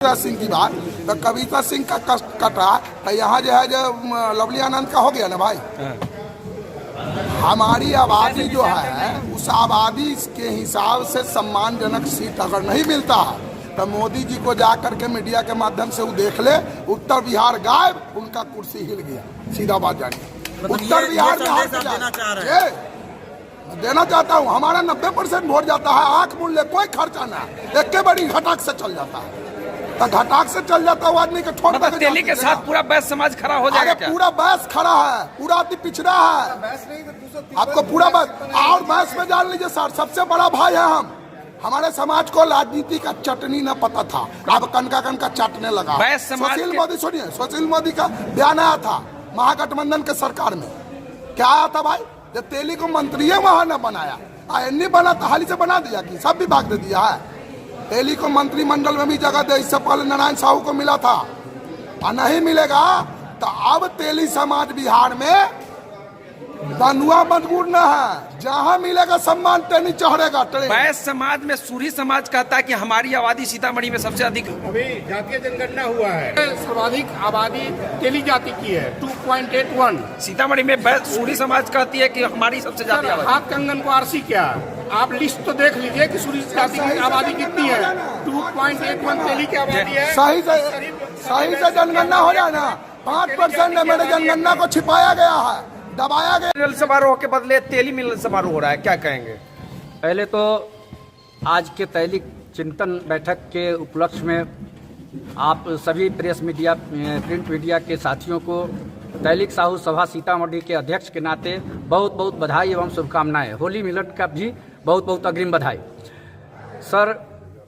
कविता सिंह की बात, तो कविता सिंह का कष्ट कटा तो यहाँ जो है जो लवली आनंद का हो गया ना भाई। हमारी आबादी जो है उस आबादी के हिसाब से सम्मानजनक सीट अगर नहीं मिलता है तो मोदी जी को जा करके मीडिया के माध्यम से वो देख ले, उत्तर बिहार गायब, उनका कुर्सी हिल गया। सीधा बात जानिए, उत्तर बिहार में हार देना चाहता हूँ। हमारा 90% वोट जाता है, आंख मूंद ले, कोई खर्चा ना, एक के बड़ी घटाक से चल जाता है। तो घटाक से चल जाता है आदमी के ठोक मतलब दिल्ली के साथ पूरा बैस समाज खड़ा हो जाएगा क्या? पूरा बैस खड़ा है, पूरा अति पिछड़ा है। आपको पूरा बैस और बैस में जान लीजिए सर, सबसे बड़ा भाई है हम। हमारे समाज को राजनीति का चटनी न पता था, अब कनका कनका चाटने लगा। सुशील मोदी, सुनिए, सुशील मोदी का बयान आया था महागठबंधन के सरकार में। क्या आया था भाई? जब तेली को मंत्री वहां न बनाया, नहीं बना तो हाल ही से बना दिया कि सब विभाग दे दिया है। तेली को मंत्रिमंडल में भी जगह दे, इससे पहले नारायण साहू को मिला था और नहीं मिलेगा तो अब तेली समाज बिहार में बनुआ मजबूर न है, जहां मिलेगा सम्मान टेनी चढ़ेगा। बैस समाज में सूरी समाज कहता है कि हमारी आबादी सीतामढ़ी में सबसे अधिक, अभी जातीय जनगणना हुआ है, सर्वाधिक आबादी तेली जाति की है 2.81। सीतामढ़ी में सूरी समाज कहती है कि हमारी सबसे ज्यादा आबादी। हाथ कंगन को आरसी क्या, आप लिस्ट तो देख लीजिए कि सूरी जाति की आबादी कितनी है। 2.81 तेली की आबादी है। सही से जनगणना हो जाए ना, 5% मेरे जनगणना को छिपाया गया है, दबाया गया। मिलन समारोह के बदले तेली मिलन समारोह हो रहा है, क्या कहेंगे? पहले तो आज के तैलिक चिंतन बैठक के उपलक्ष्य में आप सभी प्रेस मीडिया, प्रिंट मीडिया के साथियों को तैलिक साहू सभा सीतामढ़ी के अध्यक्ष के नाते बहुत बहुत बधाई एवं शुभकामनाएं। होली मिलन का भी बहुत बहुत अग्रिम बधाई। सर,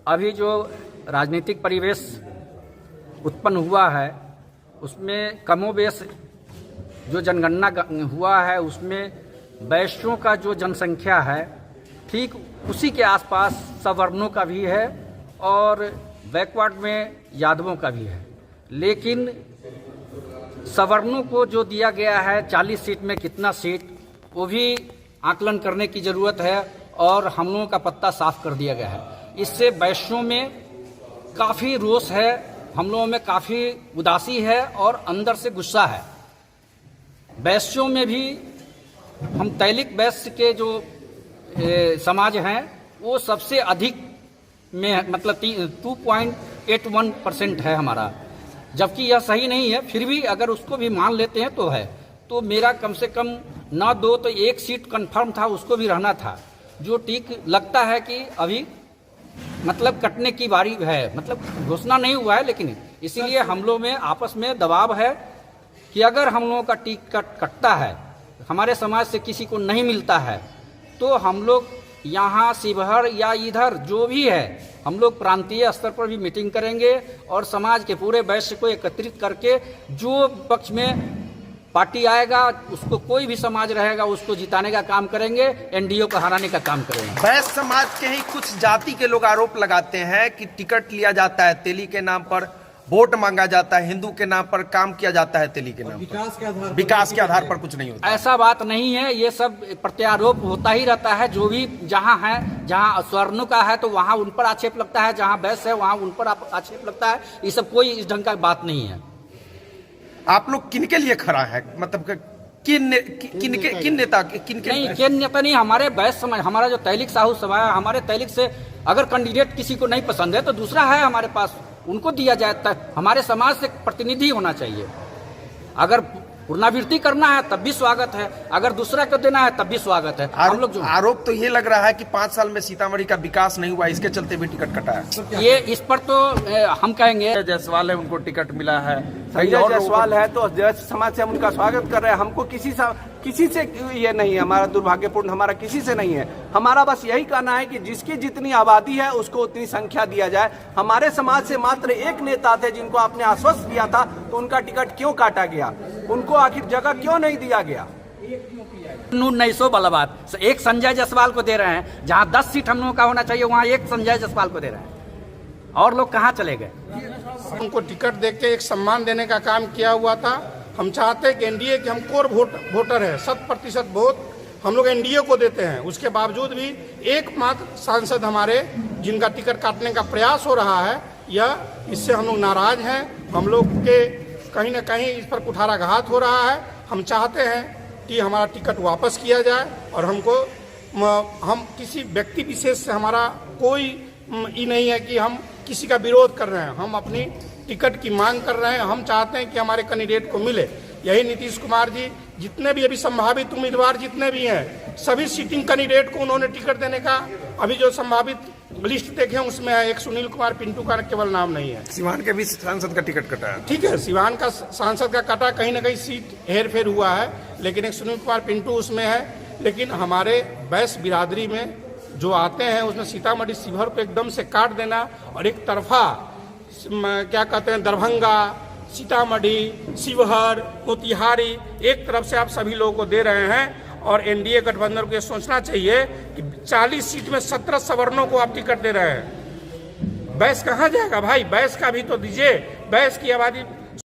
अभी जो राजनीतिक परिवेश उत्पन्न हुआ है उसमें कमोबेश जो जनगणना हुआ है उसमें वैश्यों का जो जनसंख्या है ठीक उसी के आसपास सवर्णों का भी है और बैकवर्ड में यादवों का भी है। लेकिन सवर्णों को जो दिया गया है 40 सीट में कितना सीट, वो भी आकलन करने की ज़रूरत है और हम लोगों का पत्ता साफ कर दिया गया है। इससे वैश्यों में काफ़ी रोष है, हम लोगों में काफ़ी उदासी है और अंदर से गुस्सा है। वैश्यों में भी हम तैलिक वैश्य के जो समाज हैं वो सबसे अधिक में, मतलब 2.81% है हमारा, जबकि यह सही नहीं है। फिर भी अगर उसको भी मान लेते हैं तो है, तो मेरा कम से कम ना 2 तो 1 सीट कंफर्म था, उसको भी रहना था। जो ठीक लगता है कि अभी मतलब कटने की बारी है, मतलब घोषणा नहीं हुआ है, लेकिन इसीलिए हम लोग में आपस में दबाव है कि अगर हम लोगों का टिकट कटता है, हमारे समाज से किसी को नहीं मिलता है, तो हम लोग यहाँ शिवहर या इधर जो भी है हम लोग प्रांतीय स्तर पर भी मीटिंग करेंगे और समाज के पूरे वैश्य को एकत्रित करके जो पक्ष में पार्टी आएगा उसको, कोई भी समाज रहेगा उसको जिताने का काम करेंगे, एनडीए को हराने का काम करेंगे। बैस समाज के ही कुछ जाति के लोग आरोप लगाते हैं कि टिकट लिया जाता है तेली के नाम पर, वोट मांगा जाता है, हिंदू के नाम पर काम किया जाता है तेली के नाम पर, विकास के आधार पर कुछ नहीं होता। ऐसा बात नहीं है, ये सब प्रत्यारोप होता ही रहता है। जो भी जहाँ है, जहाँ स्वर्णों का है तो वहाँ उन पर आक्षेप लगता है, जहाँ वैश्य है वहाँ उन पर आक्षेप लगता है। ये सब कोई इस ढंग का बात नहीं है। आप लोग किनके लिए खड़ा है, मतलब किन नेता नहीं, हमारे वैश्य समाज, हमारा जो तैलिक साहू सभा है, हमारे तैलिक से अगर कैंडिडेट किसी को नहीं पसंद है तो दूसरा है हमारे पास, उनको दिया जाए। हमारे समाज से प्रतिनिधि होना चाहिए। अगर पुनरावृत्ति करना है तब भी स्वागत है, अगर दूसरा को देना है तब भी स्वागत है। हम लोग जो आरोप तो ये लग रहा है कि 5 साल में सीतामढ़ी का विकास नहीं हुआ, इसके चलते भी टिकट कटा है। ये इस पर तो हम कहेंगे जायसवाल है, उनको टिकट मिला है। संजय जायसवाल है तो जैसे समाज से हम उनका स्वागत कर रहे हैं। हमको किसी से ये नहीं है, हमारा दुर्भाग्यपूर्ण हमारा किसी से नहीं है। हमारा बस यही कहना है कि जिसकी जितनी आबादी है उसको उतनी संख्या दिया जाए। हमारे समाज से मात्र एक नेता थे जिनको आपने आश्वस्त किया था, तो उनका टिकट क्यों काटा गया, उनको आखिर जगह क्यों नहीं दिया गया? 1900 वाला बात, एक संजय जायसवाल को दे रहे हैं, जहां 10 सीट हम लोगों का होना चाहिए वहां एक संजय जायसवाल को दे रहे हैं, और लोग कहां चले गए? उनको टिकट देके एक सम्मान देने का काम किया हुआ था। हम चाहते हैं कि एनडीए के हम कोर वोटर है, 100% वोट हम लोग एनडीए को देते हैं। उसके बावजूद भी एकमात्र सांसद हमारे जिनका टिकट काटने का प्रयास हो रहा है, यह इससे हम लोग नाराज हैं। हम लोग के कहीं ना कहीं इस पर कुठाराघात हो रहा है। हम चाहते हैं कि हमारा टिकट वापस किया जाए और हम किसी व्यक्ति विशेष से हमारा कोई ये नहीं है कि हम किसी का विरोध कर रहे हैं। हम अपनी टिकट की मांग कर रहे हैं। हम चाहते हैं कि हमारे कैंडिडेट को मिले। यही नीतीश कुमार जी जितने भी अभी संभावित उम्मीदवार जितने भी हैं, सभी सिटिंग कैंडिडेट को उन्होंने टिकट देने का अभी जो संभावित लिस्ट देखे हैं उसमें है। एक सुनील कुमार पिंटू का केवल नाम नहीं है। सिवान के भी सांसद का टिकट कटा है। ठीक है, सिवान का सांसद का कटा, कहीं ना कहीं सीट हेर फेर हुआ है, लेकिन एक सुनील कुमार पिंटू उसमें है। लेकिन हमारे बैस बिरादरी में जो आते हैं उसमें सीतामढ़ी शिवहर को एकदम से काट देना और एक तरफा क्या कहते हैं दरभंगा, सीतामढ़ी, शिवहर, मोतिहारी एक तरफ से आप सभी लोगों को दे रहे हैं। और एनडीए गठबंधन को ये सोचना चाहिए कि 40 सीट में 17 सवर्णों को आप टिकट दे रहे हैं। बैस कहाँ जाएगा भाई? बैस का भी तो दीजिए। बैस की आबादी